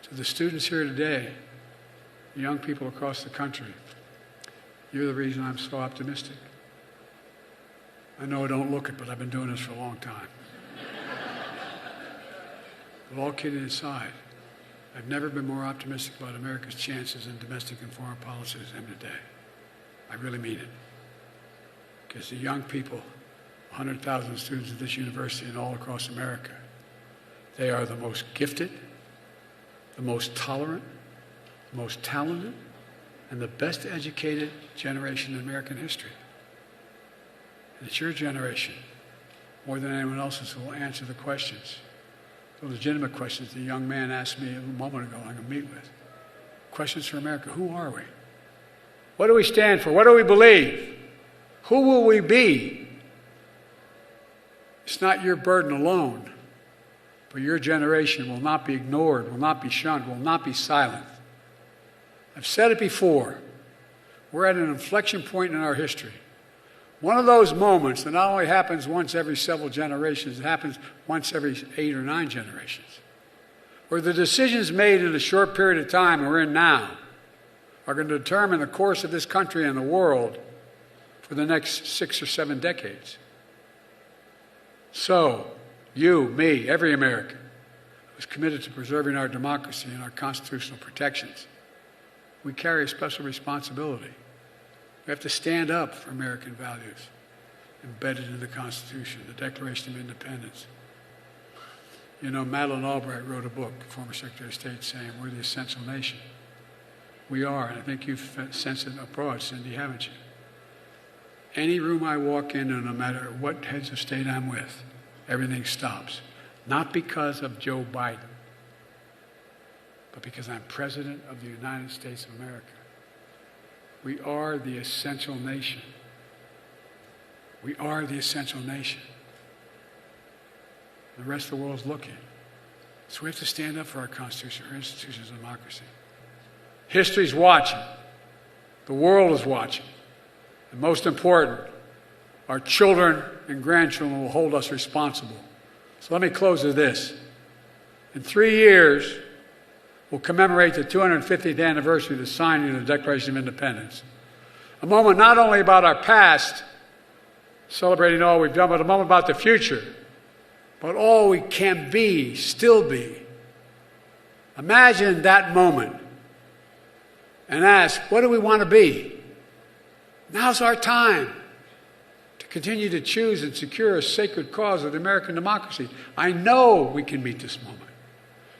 To the students here today, the young people across the country, you're the reason I'm so optimistic. I know I don't look it, but I've been doing this for a long time. But all kidding aside, I've never been more optimistic about America's chances in domestic and foreign policy as I am today. I really mean it. Because the young people, 100,000 students at this university and all across America, they are the most gifted, the most tolerant, the most talented, and the best educated generation in American history. And it's your generation, more than anyone else's, who will answer the questions, the legitimate questions the young man asked me a moment ago I'm going to meet with. Questions for America. Who are we? What do we stand for? What do we believe? Who will we be? It's not your burden alone, but your generation will not be ignored, will not be shunned, will not be silent. I've said it before. We're at an inflection point in our history. One of those moments that not only happens once every several generations, it happens once every 8 or 9 generations, where the decisions made in a short period of time we're in now are going to determine the course of this country and the world for the next 6 or 7 decades. So, you, me, every American who's committed to preserving our democracy and our constitutional protections, we carry a special responsibility. We have to stand up for American values embedded in the Constitution, the Declaration of Independence. You know, Madeleine Albright wrote a book, former Secretary of State, saying we're the essential nation. We are, and I think you've sensed it abroad, Cindy, haven't you? Any room I walk into, no matter what heads of state I'm with, everything stops. Not because of Joe Biden, but because I'm President of the United States of America. We are the essential nation. We are the essential nation. The rest of the world's looking. So we have to stand up for our Constitution, our institutions of democracy. History's watching. The world is watching. And most important, our children and grandchildren will hold us responsible. So let me close with this. In 3 years, we'll commemorate the 250th anniversary of the signing of the Declaration of Independence. A moment not only about our past, celebrating all we've done, but a moment about the future, but all we can be, still be. Imagine that moment and ask, what do we want to be? Now's our time to continue to choose and secure a sacred cause of the American democracy. I know we can meet this moment.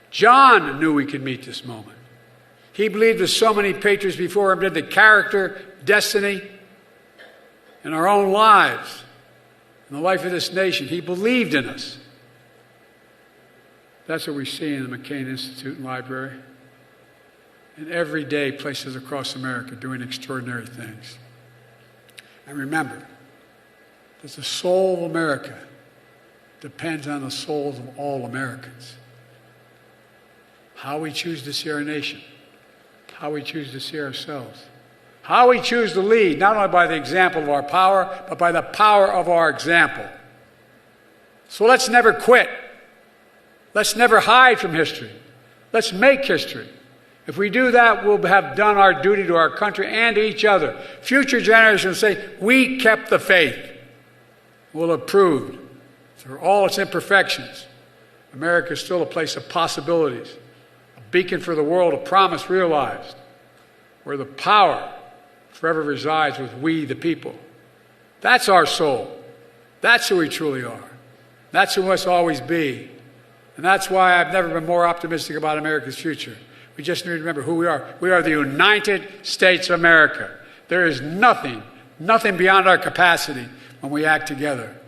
John knew we could meet this moment. He believed, as so many patriots before him did, the character, destiny, in our own lives, in the life of this nation. He believed in us. That's what we see in the McCain Institute and Library, and every day places across America doing extraordinary things. And remember that the soul of America depends on the souls of all Americans. How we choose to see our nation, how we choose to see ourselves, how we choose to lead, not only by the example of our power, but by the power of our example. So let's never quit. Let's never hide from history. Let's make history. If we do that, we'll have done our duty to our country and to each other. Future generations will say, we kept the faith. We'll have proved, through all its imperfections, America is still a place of possibilities, a beacon for the world, a promise realized, where the power forever resides with we, the people. That's our soul. That's who we truly are. That's who we must always be. And that's why I've never been more optimistic about America's future. We just need to remember who we are. We are the United States of America. There is nothing beyond our capacity when we act together.